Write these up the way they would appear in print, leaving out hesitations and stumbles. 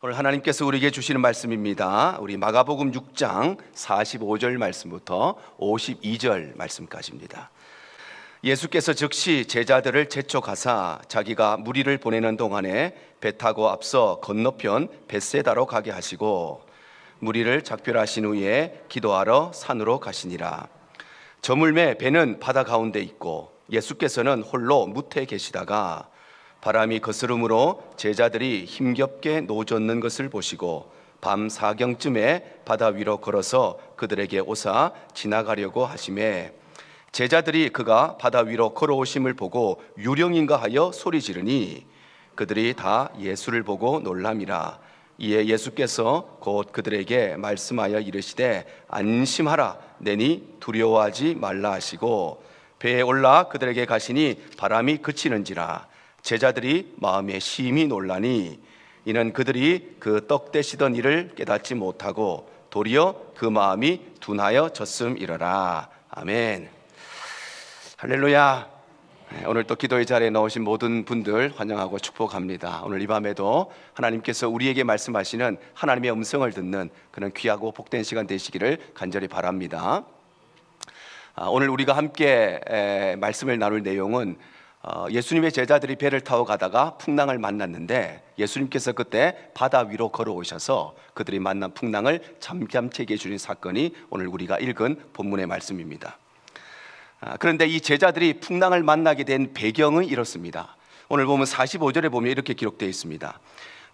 오늘 하나님께서 우리에게 주시는 말씀입니다. 우리 마가복음 6장 45절 말씀부터 52절 말씀까지입니다. 예수께서 즉시 제자들을 재촉하사 자기가 무리를 보내는 동안에 배 타고 앞서 건너편 벳세다로 가게 하시고 무리를 작별하신 후에 기도하러 산으로 가시니라. 저물매 배는 바다 가운데 있고 예수께서는 홀로 무태에 계시다가 바람이 거스름으로 제자들이 힘겹게 노젓는 것을 보시고 밤 사경쯤에 바다 위로 걸어서 그들에게 오사 지나가려고 하시매 제자들이 그가 바다 위로 걸어오심을 보고 유령인가 하여 소리 지르니 그들이 다 예수를 보고 놀람이라. 이에 예수께서 곧 그들에게 말씀하여 이르시되 안심하라 내니 두려워하지 말라 하시고 배에 올라 그들에게 가시니 바람이 그치는지라. 제자들이 마음에 심히 놀라니 이는 그들이 그 떡 떼시던 일을 깨닫지 못하고 도리어 그 마음이 둔하여 졌음이러라. 아멘. 할렐루야. 오늘 또 기도의 자리에 나오신 모든 분들 환영하고 축복합니다. 오늘 이 밤에도 하나님께서 우리에게 말씀하시는 하나님의 음성을 듣는 그런 귀하고 복된 시간 되시기를 간절히 바랍니다. 오늘 우리가 함께 말씀을 나눌 내용은 예수님의 제자들이 배를 타고 가다가 풍랑을 만났는데 예수님께서 그때 바다 위로 걸어오셔서 그들이 만난 풍랑을 잠잠케 해주신 사건이 오늘 우리가 읽은 본문의 말씀입니다. 그런데 이 제자들이 풍랑을 만나게 된 배경은 이렇습니다. 오늘 보면 45절에 보면 이렇게 기록되어 있습니다.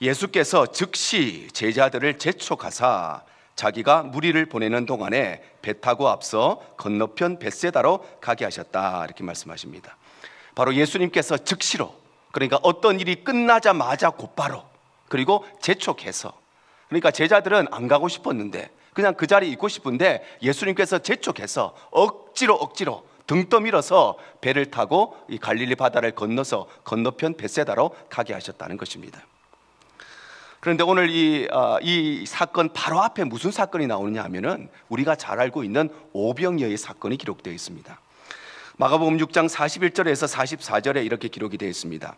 예수께서 즉시 제자들을 재촉하사 자기가 무리를 보내는 동안에 배 타고 앞서 건너편 벳세다로 가게 하셨다, 이렇게 말씀하십니다. 바로 예수님께서 즉시로, 그러니까 어떤 일이 끝나자마자 곧바로, 그리고 재촉해서, 그러니까 제자들은 안 가고 싶었는데 그냥 그 자리에 있고 싶은데 예수님께서 재촉해서 억지로 등 떠밀어서 배를 타고 이 갈릴리 바다를 건너서 건너편 벳세다로 가게 하셨다는 것입니다. 그런데 오늘 이 사건 바로 앞에 무슨 사건이 나오느냐 하면은 우리가 잘 알고 있는 오병이어의 사건이 기록되어 있습니다. 마가복음 6장 41절에서 44절에 이렇게 기록이 되어 있습니다.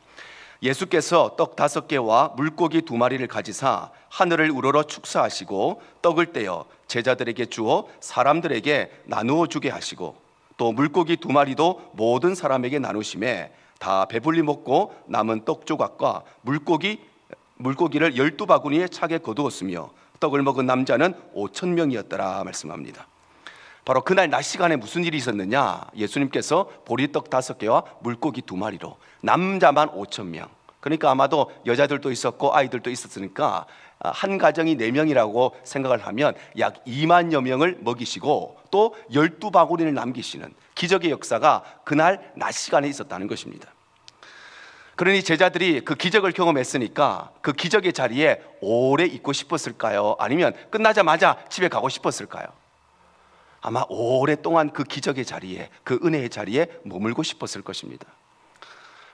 예수께서 떡 5개와 물고기 2마리를 가지사 하늘을 우러러 축사하시고 떡을 떼어 제자들에게 주어 사람들에게 나누어 주게 하시고 또 물고기 2마리도 모든 사람에게 나누심에 다 배불리 먹고 남은 떡 조각과 물고기를 12바구니에 차게 거두었으며 떡을 먹은 남자는 5,000명이었더라 말씀합니다. 바로 그날 낮 시간에 무슨 일이 있었느냐? 예수님께서 보리떡 5개와 물고기 2마리로 남자만 5,000명, 그러니까 아마도 여자들도 있었고 아이들도 있었으니까 한 가정이 4명이라고 생각을 하면 약 2만여 명을 먹이시고 또 12바구니를 남기시는 기적의 역사가 그날 낮 시간에 있었다는 것입니다. 그러니 제자들이 그 기적을 경험했으니까 그 기적의 자리에 오래 있고 싶었을까요? 아니면 끝나자마자 집에 가고 싶었을까요? 아마 오랫동안 그 기적의 자리에, 그 은혜의 자리에 머물고 싶었을 것입니다.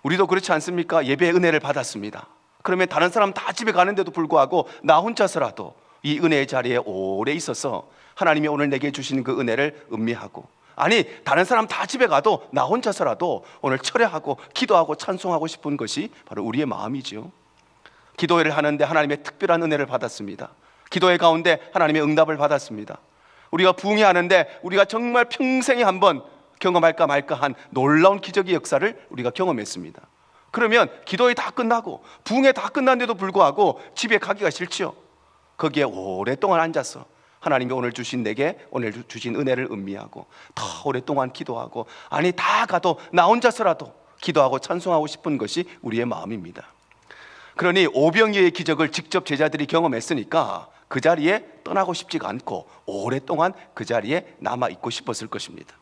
우리도 그렇지 않습니까? 예배의 은혜를 받았습니다. 그러면 다른 사람 다 집에 가는데도 불구하고 나 혼자서라도 이 은혜의 자리에 오래 있어서 하나님이 오늘 내게 주시는 그 은혜를 음미하고, 아니 다른 사람 다 집에 가도 나 혼자서라도 오늘 철회하고 기도하고 찬송하고 싶은 것이 바로 우리의 마음이지요. 기도회를 하는데 하나님의 특별한 은혜를 받았습니다. 기도회 가운데 하나님의 응답을 받았습니다. 우리가 부흥회하는데 우리가 정말 평생에 한번 경험할까 말까 한 놀라운 기적의 역사를 우리가 경험했습니다. 그러면 기도회 다 끝나고 부흥회 다 끝났는데도 불구하고 집에 가기가 싫지요. 거기에 오랫동안 앉아서 하나님이 오늘 주신 내게 오늘 주신 은혜를 음미하고 더 오랫동안 기도하고, 아니 다 가도 나 혼자서라도 기도하고 찬송하고 싶은 것이 우리의 마음입니다. 그러니 오병이어의 기적을 직접 제자들이 경험했으니까 그 자리에 떠나고 싶지가 않고 오랫동안 그 자리에 남아있고 싶었을 것입니다.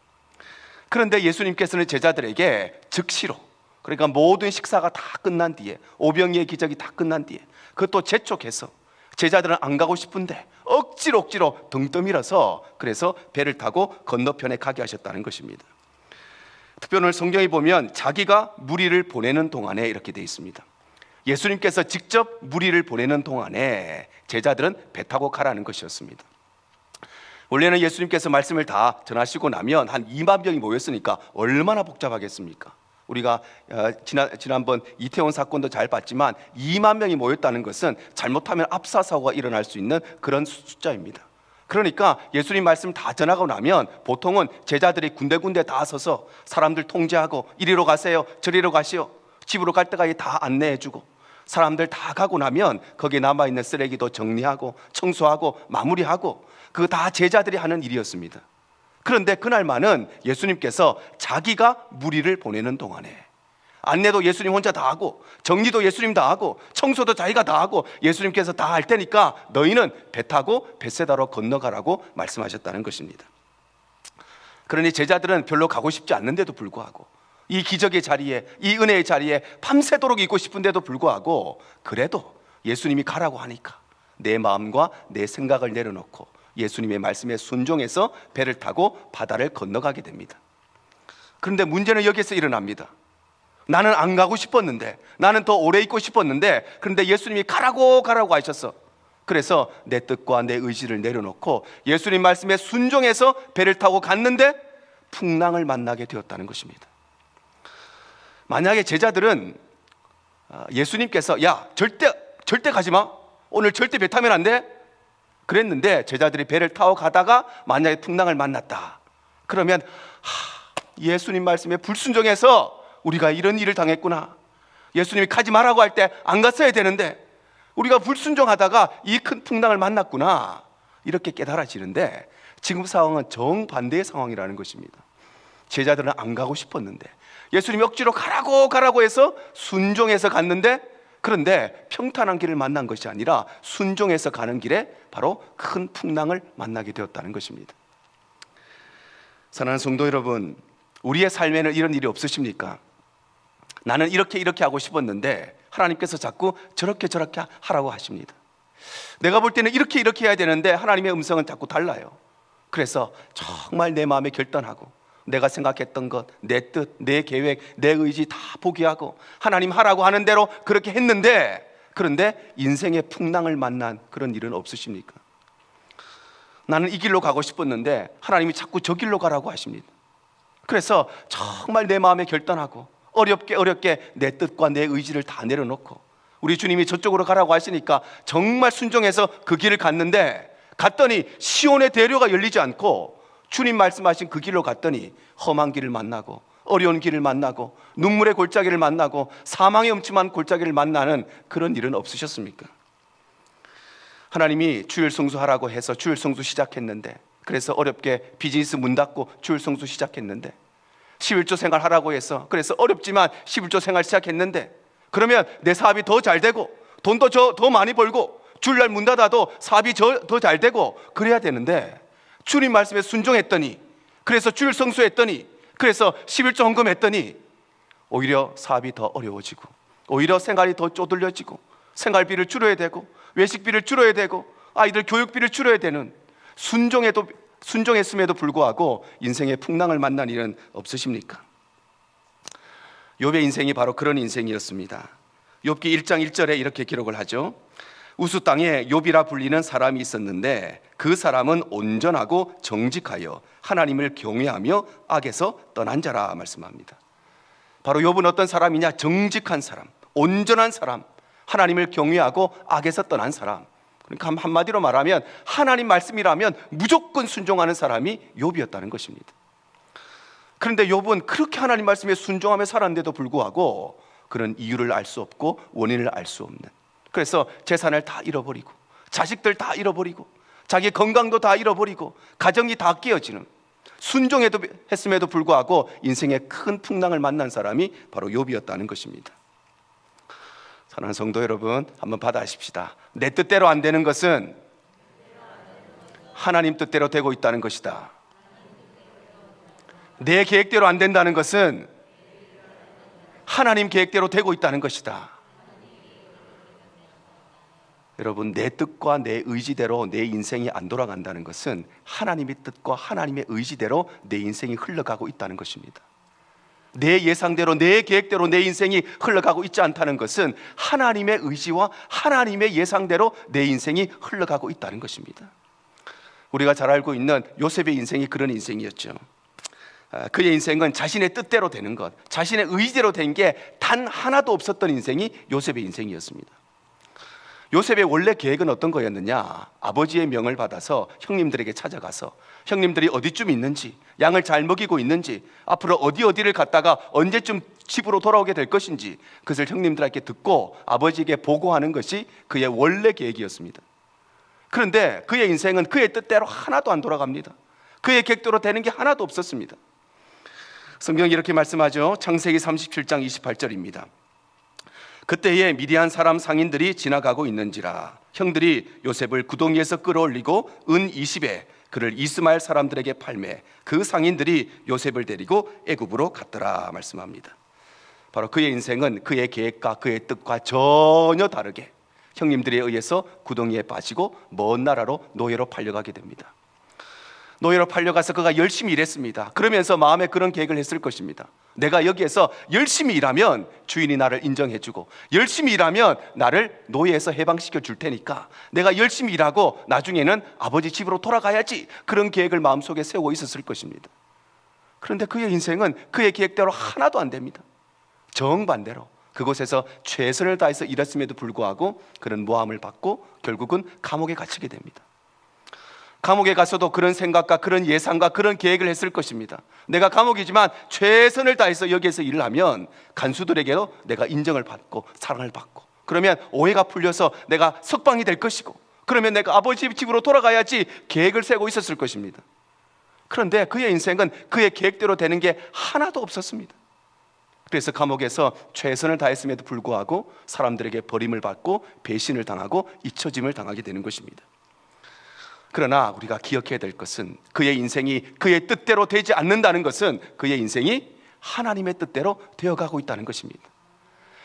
그런데 예수님께서는 제자들에게 즉시로, 그러니까 모든 식사가 다 끝난 뒤에, 오병이어의 기적이 다 끝난 뒤에, 그것도 재촉해서 제자들은 안 가고 싶은데 억지로 등 떠밀어서 그래서 배를 타고 건너편에 가게 하셨다는 것입니다. 특별히 오늘 성경에 보면 자기가 무리를 보내는 동안에 이렇게 되어 있습니다. 예수님께서 직접 무리를 보내는 동안에 제자들은 배 타고 가라는 것이었습니다. 원래는 예수님께서 말씀을 다 전하시고 나면 한 2만 명이 모였으니까 얼마나 복잡하겠습니까? 우리가 지난번 이태원 사건도 잘 봤지만 2만 명이 모였다는 것은 잘못하면 압사 사고가 일어날 수 있는 그런 숫자입니다. 그러니까 예수님 말씀 다 전하고 나면 보통은 제자들이 군데군데 다 서서 사람들 통제하고 이리로 가세요, 저리로 가시오, 집으로 갈 때까지 다 안내해주고, 사람들 다 가고 나면 거기에 남아있는 쓰레기도 정리하고 청소하고 마무리하고, 그거 다 제자들이 하는 일이었습니다. 그런데 그날만은 예수님께서 자기가 무리를 보내는 동안에 안내도 예수님 혼자 다 하고, 정리도 예수님 다 하고, 청소도 자기가 다 하고, 예수님께서 다 할 테니까 너희는 배 타고 벳세다로 건너가라고 말씀하셨다는 것입니다. 그러니 제자들은 별로 가고 싶지 않는데도 불구하고, 이 기적의 자리에, 이 은혜의 자리에 밤새도록 있고 싶은데도 불구하고, 그래도 예수님이 가라고 하니까 내 마음과 내 생각을 내려놓고 예수님의 말씀에 순종해서 배를 타고 바다를 건너가게 됩니다. 그런데 문제는 여기서 일어납니다. 나는 안 가고 싶었는데, 나는 더 오래 있고 싶었는데, 그런데 예수님이 가라고 하셨어. 그래서 내 뜻과 내 의지를 내려놓고 예수님 말씀에 순종해서 배를 타고 갔는데 풍랑을 만나게 되었다는 것입니다. 만약에 제자들은 예수님께서 야, 절대 가지 마, 오늘 절대 배 타면 안 돼, 그랬는데 제자들이 배를 타고 가다가 만약에 풍랑을 만났다, 그러면 예수님 말씀에 불순종해서 우리가 이런 일을 당했구나, 예수님이 가지 말라고 할 때 안 갔어야 되는데 우리가 불순종하다가 이 큰 풍랑을 만났구나, 이렇게 깨달아지는데, 지금 상황은 정반대의 상황이라는 것입니다. 제자들은 안 가고 싶었는데 예수님이 억지로 가라고 해서 순종해서 갔는데, 그런데 평탄한 길을 만난 것이 아니라 순종해서 가는 길에 바로 큰 풍랑을 만나게 되었다는 것입니다. 사랑하는 성도 여러분, 우리의 삶에는 이런 일이 없으십니까? 나는 이렇게 하고 싶었는데 하나님께서 자꾸 저렇게 하라고 하십니다. 내가 볼 때는 이렇게 해야 되는데 하나님의 음성은 자꾸 달라요. 그래서 정말 내 마음에 결단하고 내가 생각했던 것, 내 뜻, 내 계획, 내 의지 다 포기하고 하나님 하라고 하는 대로 그렇게 했는데, 그런데 인생의 풍랑을 만난 그런 일은 없으십니까? 나는 이 길로 가고 싶었는데 하나님이 자꾸 저 길로 가라고 하십니다. 그래서 정말 내 마음에 결단하고 어렵게 내 뜻과 내 의지를 다 내려놓고 우리 주님이 저쪽으로 가라고 하시니까 정말 순종해서 그 길을 갔더니 시온의 대로가 열리지 않고 주님 말씀하신 그 길로 갔더니 험한 길을 만나고 어려운 길을 만나고 눈물의 골짜기를 만나고 사망의 음침한 골짜기를 만나는 그런 일은 없으셨습니까? 하나님이 주일 성수하라고 해서 주일 성수 시작했는데, 그래서 어렵게 비즈니스 문 닫고 주일 성수 시작했는데, 11조 생활 하라고 해서 그래서 어렵지만 11조 생활 시작했는데, 그러면 내 사업이 더 잘 되고 돈도 더 많이 벌고 주일날 문 닫아도 사업이 더 잘 되고 그래야 되는데, 주님 말씀에 순종했더니, 그래서 주일 성수했더니, 그래서 11조 헌금했더니 오히려 사업이 더 어려워지고 오히려 생활이 더 쪼들려지고 생활비를 줄여야 되고 외식비를 줄여야 되고 아이들 교육비를 줄여야 되는, 순종했음에도 불구하고 인생의 풍랑을 만난 일은 없으십니까? 욥의 인생이 바로 그런 인생이었습니다. 욥기 1장 1절에 이렇게 기록을 하죠. 우수 땅에 욥이라 불리는 사람이 있었는데 그 사람은 온전하고 정직하여 하나님을 경외하며 악에서 떠난 자라 말씀합니다. 바로 욥은 어떤 사람이냐? 정직한 사람, 온전한 사람, 하나님을 경외하고 악에서 떠난 사람. 그러니까 한마디로 말하면 하나님 말씀이라면 무조건 순종하는 사람이 욥이었다는 것입니다. 그런데 욥은 그렇게 하나님 말씀에 순종하며 살았는데도 불구하고 그런 이유를 알 수 없고 원인을 알 수 없는, 그래서 재산을 다 잃어버리고 자식들 다 잃어버리고 자기 건강도 다 잃어버리고 가정이 다 깨어지는, 순종했음에도 불구하고 인생의 큰 풍랑을 만난 사람이 바로 욥이었다는 것입니다. 사랑하는 성도 여러분, 한번 받아십시다. 내 뜻대로 안 되는 것은 하나님 뜻대로 되고 있다는 것이다. 내 계획대로 안 된다는 것은 하나님 계획대로 되고 있다는 것이다. 여러분, 내 뜻과 내 의지대로 내 인생이 안 돌아간다는 것은 하나님의 뜻과 하나님의 의지대로 내 인생이 흘러가고 있다는 것입니다. 내 예상대로 내 계획대로 내 인생이 흘러가고 있지 않다는 것은 하나님의 의지와 하나님의 예상대로 내 인생이 흘러가고 있다는 것입니다. 우리가 잘 알고 있는 요셉의 인생이 그런 인생이었죠. 그의 인생은 자신의 뜻대로 되는 것, 자신의 의지대로 된 게 단 하나도 없었던 인생이 요셉의 인생이었습니다. 요셉의 원래 계획은 어떤 거였느냐? 아버지의 명을 받아서 형님들에게 찾아가서 형님들이 어디쯤 있는지, 양을 잘 먹이고 있는지, 앞으로 어디를 갔다가 언제쯤 집으로 돌아오게 될 것인지 그것을 형님들에게 듣고 아버지에게 보고하는 것이 그의 원래 계획이었습니다. 그런데 그의 인생은 그의 뜻대로 하나도 안 돌아갑니다. 그의 계획대로 되는 게 하나도 없었습니다. 성경이 이렇게 말씀하죠. 창세기 37장 28절입니다. 그때에 미디안 사람 상인들이 지나가고 있는지라 형들이 요셉을 구덩이에서 끌어올리고 은 20에 그를 이스마엘 사람들에게 팔매 그 상인들이 요셉을 데리고 애굽으로 갔더라 말씀합니다. 바로 그의 인생은 그의 계획과 그의 뜻과 전혀 다르게 형님들에 의해서 구덩이에 빠지고 먼 나라로 노예로 팔려가게 됩니다. 노예로 팔려가서 그가 열심히 일했습니다. 그러면서 마음에 그런 계획을 했을 것입니다. 내가 여기에서 열심히 일하면 주인이 나를 인정해주고 열심히 일하면 나를 노예에서 해방시켜 줄 테니까 내가 열심히 일하고 나중에는 아버지 집으로 돌아가야지, 그런 계획을 마음속에 세우고 있었을 것입니다. 그런데 그의 인생은 그의 계획대로 하나도 안 됩니다. 정반대로 그곳에서 최선을 다해서 일했음에도 불구하고 그런 모함을 받고 결국은 감옥에 갇히게 됩니다. 감옥에 가서도 그런 생각과 그런 예상과 그런 계획을 했을 것입니다. 내가 감옥이지만 최선을 다해서 여기에서 일을 하면 간수들에게도 내가 인정을 받고 사랑을 받고 그러면 오해가 풀려서 내가 석방이 될 것이고 그러면 내가 아버지 집으로 돌아가야지 계획을 세고 있었을 것입니다. 그런데 그의 인생은 그의 계획대로 되는 게 하나도 없었습니다. 그래서 감옥에서 최선을 다했음에도 불구하고 사람들에게 버림을 받고 배신을 당하고 잊혀짐을 당하게 되는 것입니다. 그러나 우리가 기억해야 될 것은 그의 인생이 그의 뜻대로 되지 않는다는 것은 그의 인생이 하나님의 뜻대로 되어가고 있다는 것입니다.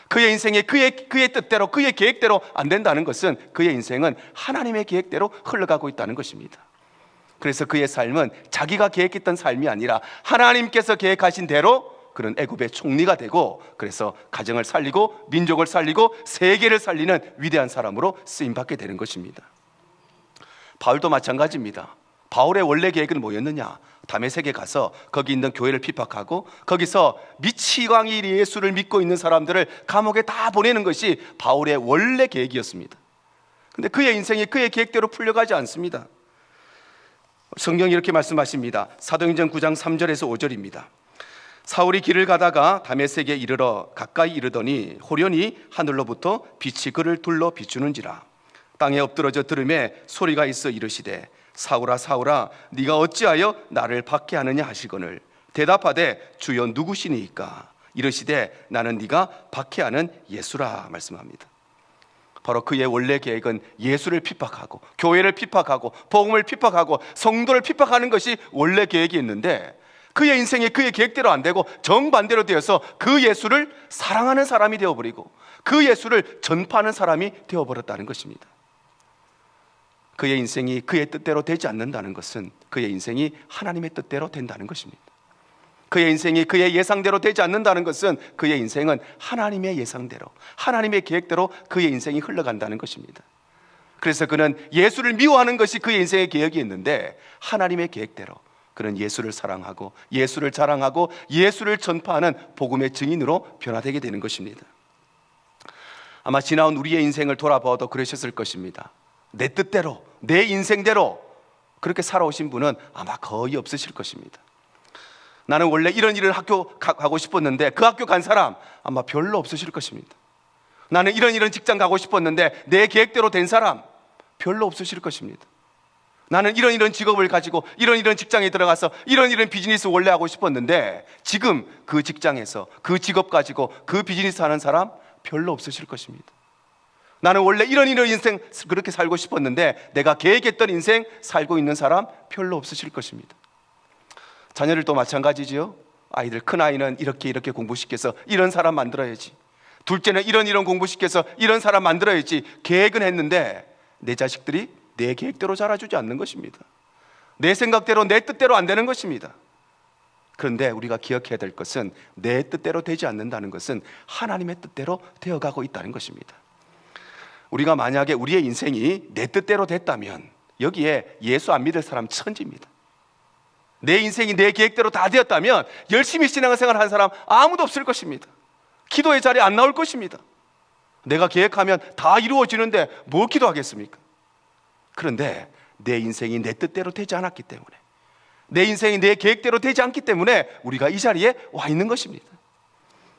그의 인생이 그의 뜻대로 그의 계획대로 안 된다는 것은 그의 인생은 하나님의 계획대로 흘러가고 있다는 것입니다. 그래서 그의 삶은 자기가 계획했던 삶이 아니라 하나님께서 계획하신 대로 그런 애굽의 총리가 되고 그래서 가정을 살리고 민족을 살리고 세계를 살리는 위대한 사람으로 쓰임받게 되는 것입니다. 바울도 마찬가지입니다. 바울의 원래 계획은 뭐였느냐? 다메섹에 가서 거기 있는 교회를 핍박하고 거기서 미치광이 예수를 믿고 있는 사람들을 감옥에 다 보내는 것이 바울의 원래 계획이었습니다. 그런데 그의 인생이 그의 계획대로 풀려가지 않습니다. 성경이 이렇게 말씀하십니다. 사도행전 9장 3절에서 5절입니다. 사울이 길을 가다가 다메섹에 이르러 가까이 이르더니 호련히 하늘로부터 빛이 그를 둘러 비추는지라. 땅에 엎드러져 들음에 소리가 있어 이르시되 사울아 사울아 네가 어찌하여 나를 박해하느냐 하시거늘 대답하되 주여 누구시니이까 이르시되 나는 네가 박해하는 예수라 말씀합니다. 바로 그의 원래 계획은 예수를 핍박하고 교회를 핍박하고 복음을 핍박하고 성도를 핍박하는 것이 원래 계획이었는데 그의 인생이 그의 계획대로 안 되고 정반대로 되어서 그 예수를 사랑하는 사람이 되어버리고 그 예수를 전파하는 사람이 되어버렸다는 것입니다. 그의 인생이 그의 뜻대로 되지 않는다는 것은 그의 인생이 하나님의 뜻대로 된다는 것입니다. 그의 인생이 그의 예상대로 되지 않는다는 것은 그의 인생은 하나님의 예상대로 하나님의 계획대로 그의 인생이 흘러간다는 것입니다. 그래서 그는 예수를 미워하는 것이 그의 인생의 계획이었는데 하나님의 계획대로 그는 예수를 사랑하고 예수를 자랑하고 예수를 전파하는 복음의 증인으로 변화되게 되는 것입니다. 아마 지나온 우리의 인생을 돌아봐도 그러셨을 것입니다. 내 뜻대로 내 인생대로 그렇게 살아오신 분은 아마 거의 없으실 것입니다. 나는 원래 이런 일을 학교 가고 싶었는데 그 학교 간 사람 아마 별로 없으실 것입니다. 나는 이런 직장 가고 싶었는데 내 계획대로 된 사람 별로 없으실 것입니다. 나는 이런 직업을 가지고 이런 직장에 들어가서 이런 비즈니스 원래 하고 싶었는데 지금 그 직장에서 그 직업 가지고 그 비즈니스 하는 사람 별로 없으실 것입니다. 나는 원래 이런 인생 그렇게 살고 싶었는데 내가 계획했던 인생 살고 있는 사람 별로 없으실 것입니다. 자녀들도 마찬가지지요. 아이들 큰 아이는 이렇게 공부시켜서 이런 사람 만들어야지, 둘째는 이런 공부시켜서 이런 사람 만들어야지 계획은 했는데 내 자식들이 내 계획대로 자라주지 않는 것입니다. 내 생각대로 내 뜻대로 안 되는 것입니다. 그런데 우리가 기억해야 될 것은 내 뜻대로 되지 않는다는 것은 하나님의 뜻대로 되어가고 있다는 것입니다. 우리가 만약에 우리의 인생이 내 뜻대로 됐다면 여기에 예수 안 믿을 사람 천지입니다. 내 인생이 내 계획대로 다 되었다면 열심히 신앙생활 한 사람 아무도 없을 것입니다. 기도의 자리에 안 나올 것입니다. 내가 계획하면 다 이루어지는데 뭘 기도하겠습니까? 그런데 내 인생이 내 뜻대로 되지 않았기 때문에, 내 인생이 내 계획대로 되지 않기 때문에 우리가 이 자리에 와 있는 것입니다.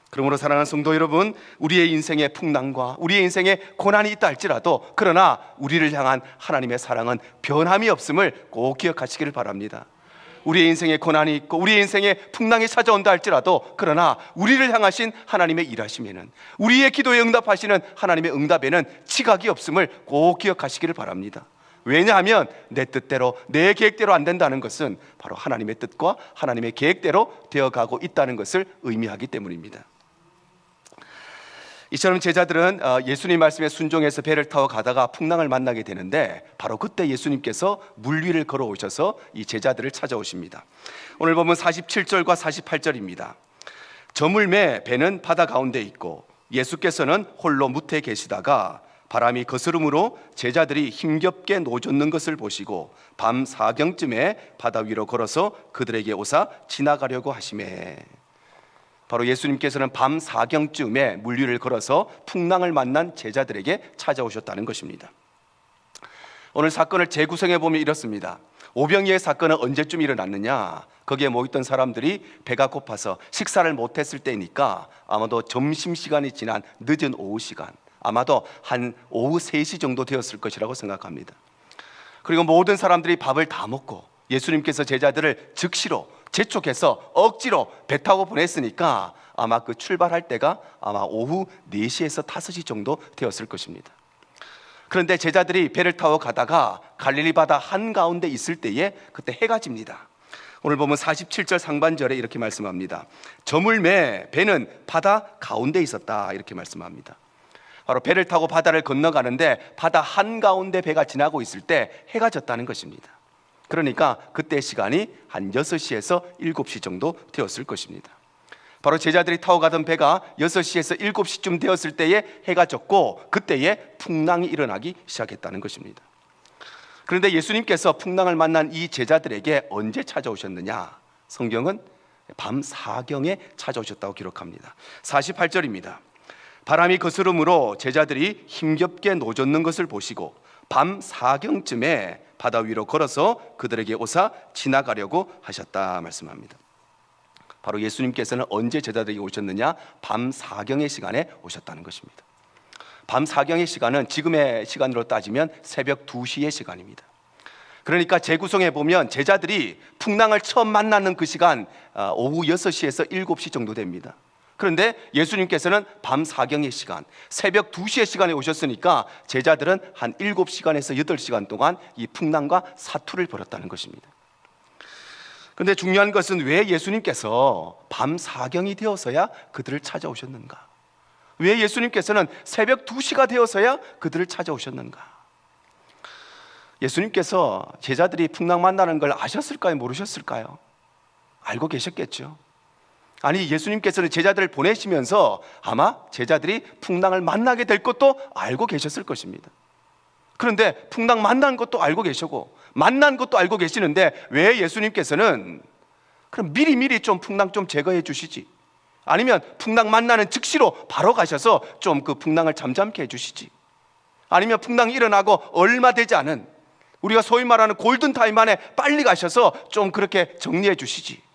그러므로 사랑하는 성도 여러분, 우리의 인생의 풍랑과 우리의 인생의 고난이 있다 할지라도, 그러나 우리를 향한 하나님의 사랑은 변함이 없음을 꼭 기억하시기를 바랍니다. 우리의 인생에 고난이 있고 우리의 인생에 풍랑이 찾아온다 할지라도, 그러나 우리를 향하신 하나님의 일하심에는, 우리의 기도에 응답하시는 하나님의 응답에는 지각이 없음을 꼭 기억하시기를 바랍니다. 왜냐하면 내 뜻대로 내 계획대로 안 된다는 것은 바로 하나님의 뜻과 하나님의 계획대로 되어가고 있다는 것을 의미하기 때문입니다. 이처럼 제자들은 예수님 말씀에 순종해서 배를 타고 가다가 풍랑을 만나게 되는데, 바로 그때 예수님께서 물 위를 걸어오셔서 이 제자들을 찾아오십니다. 오늘 보면 47절과 48절입니다. 저물매 배는 바다 가운데 있고 예수께서는 홀로 무태에 계시다가 바람이 거스름으로 제자들이 힘겹게 노젓는 것을 보시고 밤 사경쯤에 바다 위로 걸어서 그들에게 오사 지나가려고 하시매. 바로 예수님께서는 밤 사경쯤에 물 위를 걸어서 풍랑을 만난 제자들에게 찾아오셨다는 것입니다. 오늘 사건을 재구성해 보면 이렇습니다. 오병이의 사건은 언제쯤 일어났느냐? 거기에 모였던 사람들이 배가 고파서 식사를 못했을 때이니까 아마도 점심시간이 지난 늦은 오후 시간, 아마도 한 오후 3시 정도 되었을 것이라고 생각합니다. 그리고 모든 사람들이 밥을 다 먹고 예수님께서 제자들을 즉시로 재촉해서 억지로 배 타고 보냈으니까 아마 그 출발할 때가 아마 오후 4시에서 5시 정도 되었을 것입니다. 그런데 제자들이 배를 타고 가다가 갈릴리 바다 한가운데 있을 때에 그때 해가 집니다. 오늘 보면 47절 상반절에 이렇게 말씀합니다. 저물매 배는 바다 가운데 있었다, 이렇게 말씀합니다. 바로 배를 타고 바다를 건너가는데 바다 한가운데 배가 지나고 있을 때 해가 졌다는 것입니다. 그러니까 그때 시간이 한 6시에서 7시 정도 되었을 것입니다. 바로 제자들이 타고 가던 배가 6시에서 7시쯤 되었을 때에 해가 졌고, 그때에 풍랑이 일어나기 시작했다는 것입니다. 그런데 예수님께서 풍랑을 만난 이 제자들에게 언제 찾아오셨느냐? 성경은 밤 사경에 찾아오셨다고 기록합니다. 48절입니다. 바람이 거스름으로 제자들이 힘겹게 노젓는 것을 보시고 밤 사경쯤에 바다 위로 걸어서 그들에게 오사 지나가려고 하셨다 말씀합니다. 바로 예수님께서는 언제 제자들에게 오셨느냐? 밤 사경의 시간에 오셨다는 것입니다. 밤 사경의 시간은 지금의 시간으로 따지면 새벽 2시의 시간입니다. 그러니까 재구성해 보면 제자들이 풍랑을 처음 만나는 그 시간 오후 6시에서 7시 정도 됩니다. 그런데 예수님께서는 밤 사경의 시간, 새벽 2시의 시간에 오셨으니까 제자들은 한 7시간에서 8시간 동안 이 풍랑과 사투를 벌였다는 것입니다. 그런데 중요한 것은 왜 예수님께서 밤 사경이 되어서야 그들을 찾아오셨는가? 왜 예수님께서는 새벽 2시가 되어서야 그들을 찾아오셨는가? 예수님께서 제자들이 풍랑 만나는 걸 아셨을까요? 모르셨을까요? 알고 계셨겠죠. 아니, 예수님께서는 제자들을 보내시면서 아마 제자들이 풍랑을 만나게 될 것도 알고 계셨을 것입니다. 그런데 풍랑 만난 것도 알고 계시고 만난 것도 알고 계시는데 왜 예수님께서는 그럼 미리미리 좀 풍랑 좀 제거해 주시지, 아니면 풍랑 만나는 즉시로 바로 가셔서 좀 그 풍랑을 잠잠케 해 주시지, 아니면 풍랑이 일어나고 얼마 되지 않은 우리가 소위 말하는 골든타임 안에 빨리 가셔서 좀 그렇게 정리해 주시지,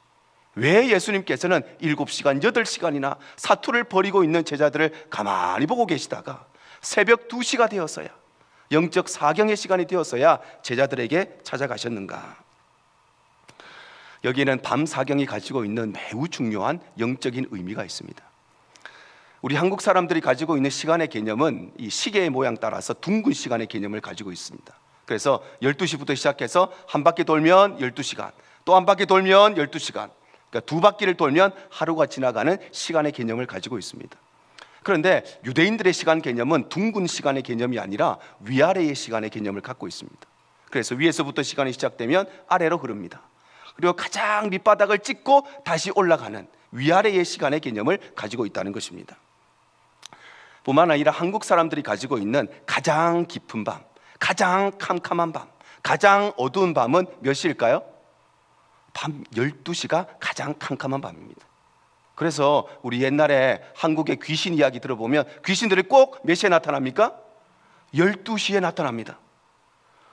왜 예수님께서는 7시간, 8시간이나 사투를 벌이고 있는 제자들을 가만히 보고 계시다가 새벽 2시가 되어서야, 영적 사경의 시간이 되어서야 제자들에게 찾아가셨는가? 여기에는 밤 사경이 가지고 있는 매우 중요한 영적인 의미가 있습니다. 우리 한국 사람들이 가지고 있는 시간의 개념은 이 시계의 모양 따라서 둥근 시간의 개념을 가지고 있습니다. 그래서 12시부터 시작해서 한 바퀴 돌면 12시간, 또 한 바퀴 돌면 12시간, 그러니까 두 바퀴를 돌면 하루가 지나가는 시간의 개념을 가지고 있습니다. 그런데 유대인들의 시간 개념은 둥근 시간의 개념이 아니라 위아래의 시간의 개념을 갖고 있습니다. 그래서 위에서부터 시간이 시작되면 아래로 흐릅니다. 그리고 가장 밑바닥을 찍고 다시 올라가는 위아래의 시간의 개념을 가지고 있다는 것입니다. 뿐만 아니라 한국 사람들이 가지고 있는 가장 깊은 밤, 가장 캄캄한 밤, 가장 어두운 밤은 몇 시일까요? 밤 12시가 가장 캄캄한 밤입니다. 그래서 우리 옛날에 한국의 귀신 이야기 들어보면 귀신들이 꼭 몇 시에 나타납니까? 12시에 나타납니다.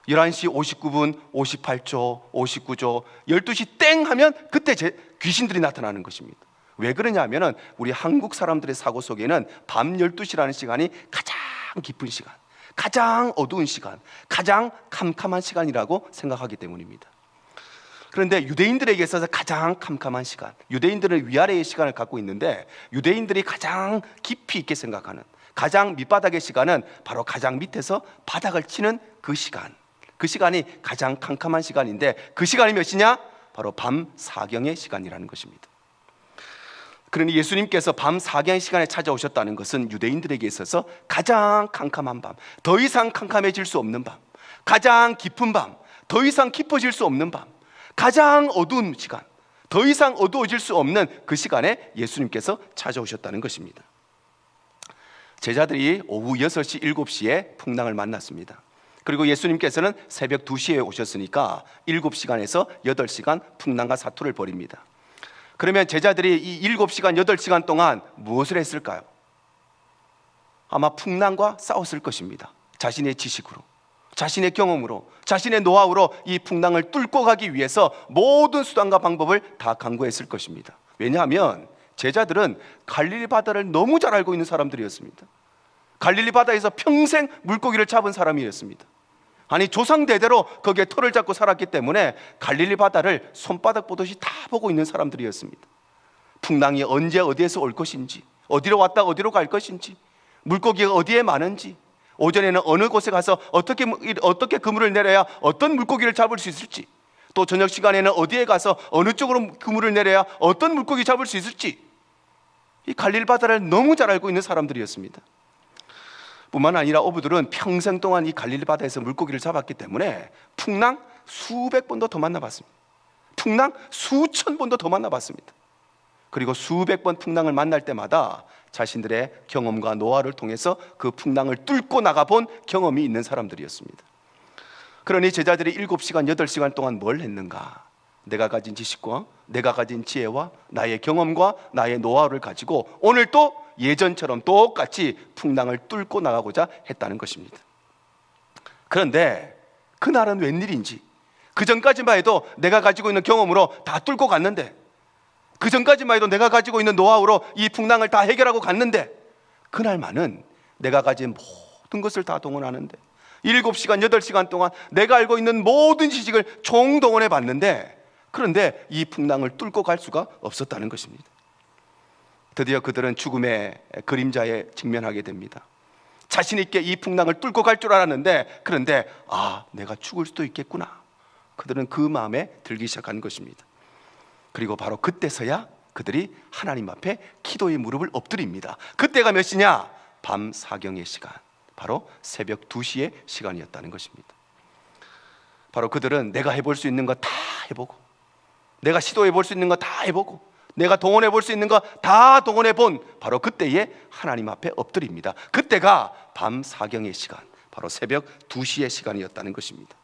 11시 59분, 58초, 59초, 12시 땡 하면 그때 귀신들이 나타나는 것입니다. 왜 그러냐면은 우리 한국 사람들의 사고 속에는 밤 12시라는 시간이 가장 깊은 시간, 가장 어두운 시간, 가장 캄캄한 시간이라고 생각하기 때문입니다. 그런데 유대인들에게 있어서 가장 캄캄한 시간, 유대인들은 위아래의 시간을 갖고 있는데 유대인들이 가장 깊이 있게 생각하는 가장 밑바닥의 시간은 바로 가장 밑에서 바닥을 치는 그 시간, 그 시간이 가장 캄캄한 시간인데 그 시간이 몇 시냐? 바로 밤 사경의 시간이라는 것입니다. 그러니 예수님께서 밤 사경의 시간에 찾아오셨다는 것은 유대인들에게 있어서 가장 캄캄한 밤, 더 이상 캄캄해질 수 없는 밤, 가장 깊은 밤, 더 이상 깊어질 수 없는 밤, 가장 어두운 시간, 더 이상 어두워질 수 없는 그 시간에 예수님께서 찾아오셨다는 것입니다. 제자들이 오후 6시, 7시에 풍랑을 만났습니다. 그리고 예수님께서는 새벽 2시에 오셨으니까 7시간에서 8시간 풍랑과 사투를 벌입니다. 그러면 제자들이 이 7시간, 8시간 동안 무엇을 했을까요? 아마 풍랑과 싸웠을 것입니다. 자신의 지식으로, 자신의 경험으로, 자신의 노하우로 이 풍랑을 뚫고 가기 위해서 모든 수단과 방법을 다 강구했을 것입니다. 왜냐하면 제자들은 갈릴리 바다를 너무 잘 알고 있는 사람들이었습니다. 갈릴리 바다에서 평생 물고기를 잡은 사람이었습니다. 아니 조상 대대로 거기에 터를 잡고 살았기 때문에 갈릴리 바다를 손바닥 보듯이 다 보고 있는 사람들이었습니다. 풍랑이 언제 어디에서 올 것인지, 어디로 왔다 어디로 갈 것인지, 물고기가 어디에 많은지, 오전에는 어느 곳에 가서 어떻게 그물을 내려야 어떤 물고기를 잡을 수 있을지, 또 저녁 시간에는 어디에 가서 어느 쪽으로 그물을 내려야 어떤 물고기 잡을 수 있을지, 이 갈릴리 바다를 너무 잘 알고 있는 사람들이었습니다. 뿐만 아니라 어부들은 평생 동안 이 갈릴리 바다에서 물고기를 잡았기 때문에 풍랑 수백 번도 더 만나봤습니다. 풍랑 수천 번도 더 만나봤습니다. 그리고 수백 번 풍랑을 만날 때마다 자신들의 경험과 노하우를 통해서 그 풍랑을 뚫고 나가본 경험이 있는 사람들이었습니다. 그러니 제자들이 7시간, 8시간 동안 뭘 했는가? 내가 가진 지식과 내가 가진 지혜와 나의 경험과 나의 노하우를 가지고 오늘 또 예전처럼 똑같이 풍랑을 뚫고 나가고자 했다는 것입니다. 그런데 그날은 웬일인지, 그 전까지만 해도 내가 가지고 있는 경험으로 다 뚫고 갔는데, 그 전까지만 해도 내가 가지고 있는 노하우로 이 풍랑을 다 해결하고 갔는데, 그날만은 내가 가진 모든 것을 다 동원하는데 7시간, 8시간 동안 내가 알고 있는 모든 지식을 총동원해 봤는데, 그런데 이 풍랑을 뚫고 갈 수가 없었다는 것입니다. 드디어 그들은 죽음의 그림자에 직면하게 됩니다. 자신 있게 이 풍랑을 뚫고 갈 줄 알았는데, 그런데 내가 죽을 수도 있겠구나, 그들은 그 마음에 들기 시작한 것입니다. 그리고 바로 그때서야 그들이 하나님 앞에 기도의 무릎을 엎드립니다. 그때가 몇 시냐? 밤 사경의 시간, 바로 새벽 2시의 시간이었다는 것입니다. 바로 그들은 내가 해볼 수 있는 거 다 해보고, 내가 시도해 볼 수 있는 거 다 해보고, 내가 동원해 볼 수 있는 거 다 동원해 본 바로 그때에 하나님 앞에 엎드립니다. 그때가 밤 사경의 시간, 바로 새벽 2시의 시간이었다는 것입니다.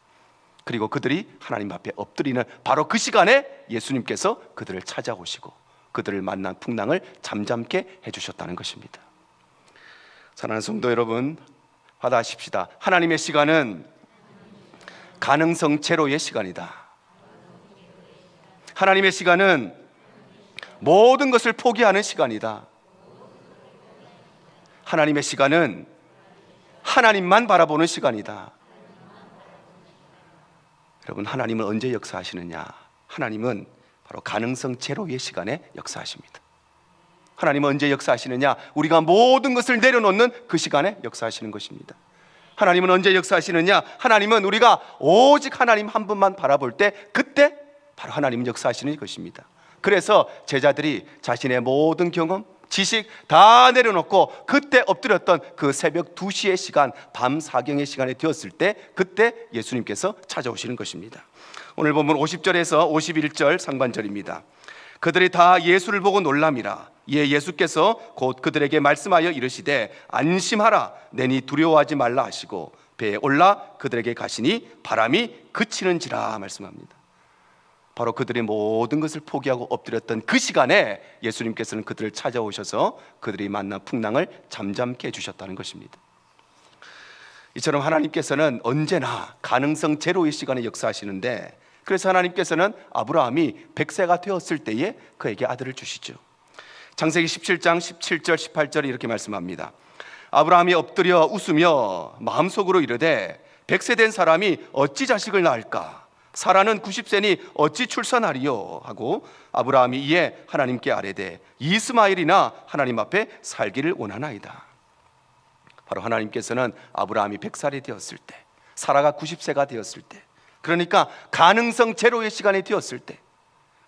그리고 그들이 하나님 앞에 엎드리는 바로 그 시간에 예수님께서 그들을 찾아오시고 그들을 만난 풍랑을 잠잠케 해주셨다는 것입니다. 사랑하는 성도 여러분, 받아십시다. 하나님의 시간은 가능성 제로의 시간이다. 하나님의 시간은 모든 것을 포기하는 시간이다. 하나님의 시간은 하나님만 바라보는 시간이다. 여러분, 하나님은 언제 역사하시느냐? 하나님은 바로 가능성 제로의 시간에 역사하십니다. 하나님은 언제 역사하시느냐? 우리가 모든 것을 내려놓는 그 시간에 역사하시는 것입니다. 하나님은 언제 역사하시느냐? 하나님은 우리가 오직 하나님 한 분만 바라볼 때, 그때 바로 하나님은 역사하시는 것입니다. 그래서 제자들이 자신의 모든 경험, 지식 다 내려놓고 그때 엎드렸던 그 새벽 2시의 시간, 밤 사경의 시간에 되었을 때, 그때 예수님께서 찾아오시는 것입니다. 오늘 본문 50절에서 51절 상반절입니다. 그들이 다 예수를 보고 놀람이라. 이에 예수께서 곧 그들에게 말씀하여 이르시되 안심하라, 내니 두려워하지 말라 하시고 배에 올라 그들에게 가시니 바람이 그치는지라 말씀합니다. 바로 그들의 모든 것을 포기하고 엎드렸던 그 시간에 예수님께서는 그들을 찾아오셔서 그들이 만난 풍랑을 잠잠케 해주셨다는 것입니다. 이처럼 하나님께서는 언제나 가능성 제로의 시간에 역사하시는데, 그래서 하나님께서는 아브라함이 100세가 되었을 때에 그에게 아들을 주시죠. 창세기 17장 17절 18절에 이렇게 말씀합니다. 아브라함이 엎드려 웃으며 마음속으로 이르되 100세 된 사람이 어찌 자식을 낳을까? 사라는 90세니 어찌 출산하리요? 하고 아브라함이 이에 하나님께 아뢰되 이스마엘이나 하나님 앞에 살기를 원하나이다. 바로 하나님께서는 아브라함이 100살이 되었을 때, 사라가 90세가 되었을 때, 그러니까 가능성 제로의 시간이 되었을 때,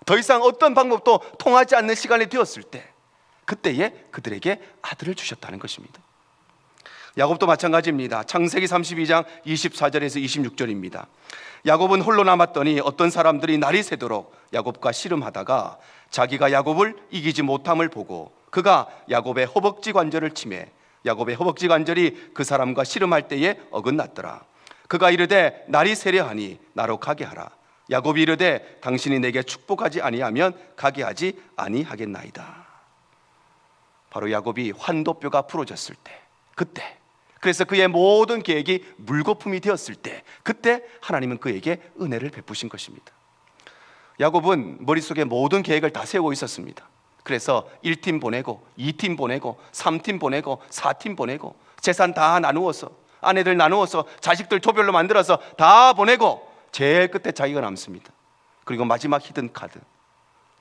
더 이상 어떤 방법도 통하지 않는 시간이 되었을 때, 그때에 그들에게 아들을 주셨다는 것입니다. 야곱도 마찬가지입니다. 창세기 32장 24절에서 26절입니다. 야곱은 홀로 남았더니 어떤 사람들이 날이 새도록 야곱과 씨름하다가 자기가 야곱을 이기지 못함을 보고 그가 야곱의 허벅지 관절을 치매 야곱의 허벅지 관절이 그 사람과 씨름할 때에 어긋났더라. 그가 이르되 날이 세려하니 나로 가게 하라. 야곱이 이르되 당신이 내게 축복하지 아니하면 가게 하지 아니하겠나이다. 바로 야곱이 환도뼈가 부러졌을 때, 그때, 그래서 그의 모든 계획이 물거품이 되었을 때, 그때 하나님은 그에게 은혜를 베푸신 것입니다. 야곱은 머릿속에 모든 계획을 다 세우고 있었습니다. 그래서 1팀 보내고 2팀 보내고 3팀 보내고 4팀 보내고 재산 다 나누어서, 아내들 나누어서, 자식들 조별로 만들어서 다 보내고 제일 끝에 자기가 남습니다. 그리고 마지막 히든 카드,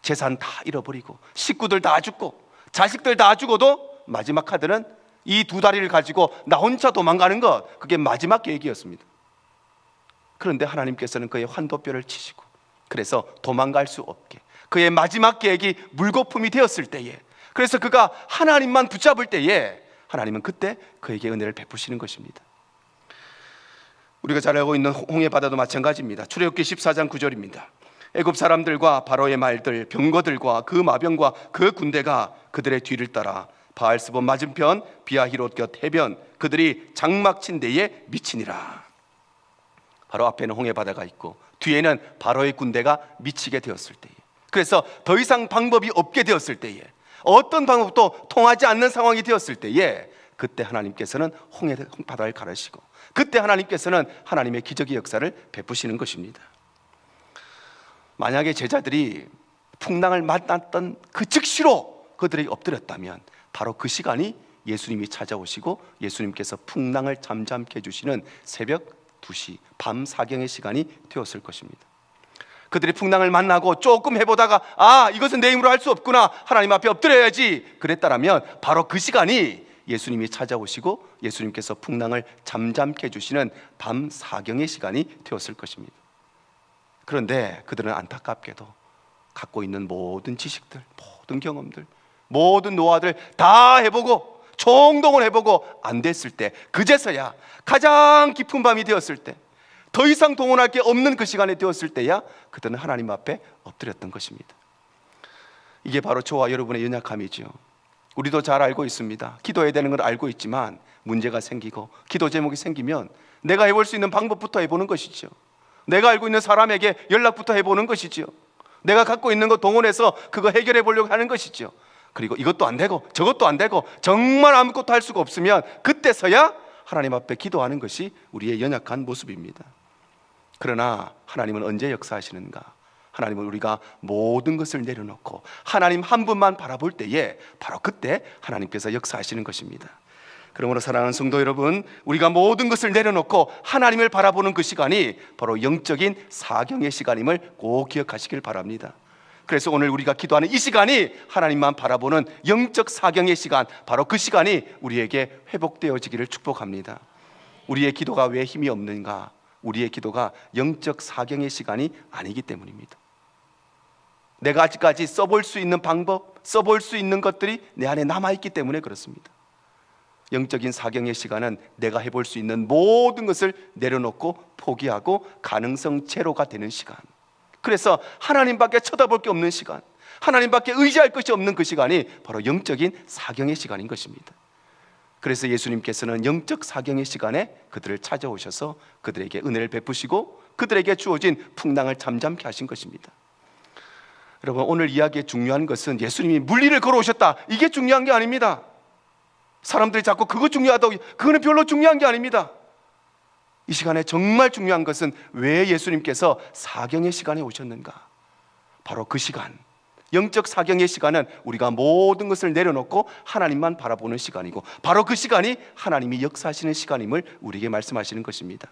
재산 다 잃어버리고 식구들 다 죽고 자식들 다 죽어도 마지막 카드는 이 두 다리를 가지고 나 혼자 도망가는 것, 그게 마지막 계획이었습니다. 그런데 하나님께서는 그의 환도뼈를 치시고, 그래서 도망갈 수 없게 그의 마지막 계획이 물거품이 되었을 때에, 그래서 그가 하나님만 붙잡을 때에 하나님은 그때 그에게 은혜를 베푸시는 것입니다. 우리가 잘 알고 있는 홍해 바다도 마찬가지입니다. 출애굽기 14장 9절입니다. 애굽 사람들과 바로의 말들, 병거들과 그 마병과 그 군대가 그들의 뒤를 따라 바알스본 맞은편 비아히롯 곁 해변 그들이 장막 친 데에 미치니라. 바로 앞에는 홍해 바다가 있고 뒤에는 바로의 군대가 미치게 되었을 때에, 그래서 더 이상 방법이 없게 되었을 때에, 어떤 방법도 통하지 않는 상황이 되었을 때에, 그때 하나님께서는 홍해 바다를 가르시고, 그때 하나님께서는 하나님의 기적의 역사를 베푸시는 것입니다. 만약에 제자들이 풍랑을 만났던 그 즉시로 그들이 엎드렸다면 바로 그 시간이 예수님이 찾아오시고 예수님께서 풍랑을 잠잠케 해주시는 새벽 2시 밤 사경의 시간이 되었을 것입니다. 그들이 풍랑을 만나고 조금 해보다가 이것은 내 힘으로 할 수 없구나, 하나님 앞에 엎드려야지 그랬다라면 바로 그 시간이 예수님이 찾아오시고 예수님께서 풍랑을 잠잠케 해주시는 밤 사경의 시간이 되었을 것입니다. 그런데 그들은 안타깝게도 갖고 있는 모든 지식들, 모든 경험들, 모든 노하우들 다 해보고 총동원 해보고 안 됐을 때, 그제서야 가장 깊은 밤이 되었을 때, 더 이상 동원할 게 없는 그 시간이 되었을 때야 그들은 하나님 앞에 엎드렸던 것입니다. 이게 바로 저와 여러분의 연약함이죠. 우리도 잘 알고 있습니다. 기도해야 되는 걸 알고 있지만 문제가 생기고 기도 제목이 생기면 내가 해볼 수 있는 방법부터 해보는 것이죠. 내가 알고 있는 사람에게 연락부터 해보는 것이죠. 내가 갖고 있는 거 동원해서 그거 해결해 보려고 하는 것이죠. 그리고 이것도 안 되고 저것도 안 되고 정말 아무것도 할 수가 없으면 그때서야 하나님 앞에 기도하는 것이 우리의 연약한 모습입니다. 그러나 하나님은 언제 역사하시는가? 하나님은 우리가 모든 것을 내려놓고 하나님 한 분만 바라볼 때에 바로 그때 하나님께서 역사하시는 것입니다. 그러므로 사랑하는 성도 여러분, 우리가 모든 것을 내려놓고 하나님을 바라보는 그 시간이 바로 영적인 사경의 시간임을 꼭 기억하시길 바랍니다. 그래서 오늘 우리가 기도하는 이 시간이 하나님만 바라보는 영적 사경의 시간, 바로 그 시간이 우리에게 회복되어지기를 축복합니다. 우리의 기도가 왜 힘이 없는가? 우리의 기도가 영적 사경의 시간이 아니기 때문입니다. 내가 아직까지 써볼 수 있는 방법, 써볼 수 있는 것들이 내 안에 남아있기 때문에 그렇습니다. 영적인 사경의 시간은 내가 해볼 수 있는 모든 것을 내려놓고 포기하고 가능성 제로가 되는 시간, 그래서 하나님밖에 쳐다볼 게 없는 시간, 하나님밖에 의지할 것이 없는 그 시간이 바로 영적인 사경의 시간인 것입니다. 그래서 예수님께서는 영적 사경의 시간에 그들을 찾아오셔서 그들에게 은혜를 베푸시고 그들에게 주어진 풍랑을 잠잠케 하신 것입니다. 여러분, 오늘 이야기의 중요한 것은 예수님이 물리를 걸어오셨다, 이게 중요한 게 아닙니다. 사람들이 자꾸 그거 중요하다고, 그거는 별로 중요한 게 아닙니다. 이 시간에 정말 중요한 것은 왜 예수님께서 사경의 시간에 오셨는가. 바로 그 시간, 영적 사경의 시간은 우리가 모든 것을 내려놓고 하나님만 바라보는 시간이고, 바로 그 시간이 하나님이 역사하시는 시간임을 우리에게 말씀하시는 것입니다.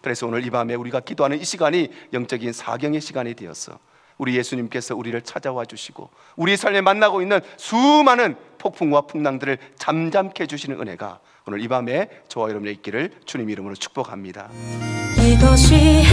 그래서 오늘 이 밤에 우리가 기도하는 이 시간이 영적인 사경의 시간이 되어서 우리 예수님께서 우리를 찾아와 주시고 우리 삶에 만나고 있는 수많은 폭풍과 풍랑들을 잠잠케 해주시는 은혜가 오늘 이 밤에 저와 여러분의 있기를 주님 이름으로 축복합니다. 이것이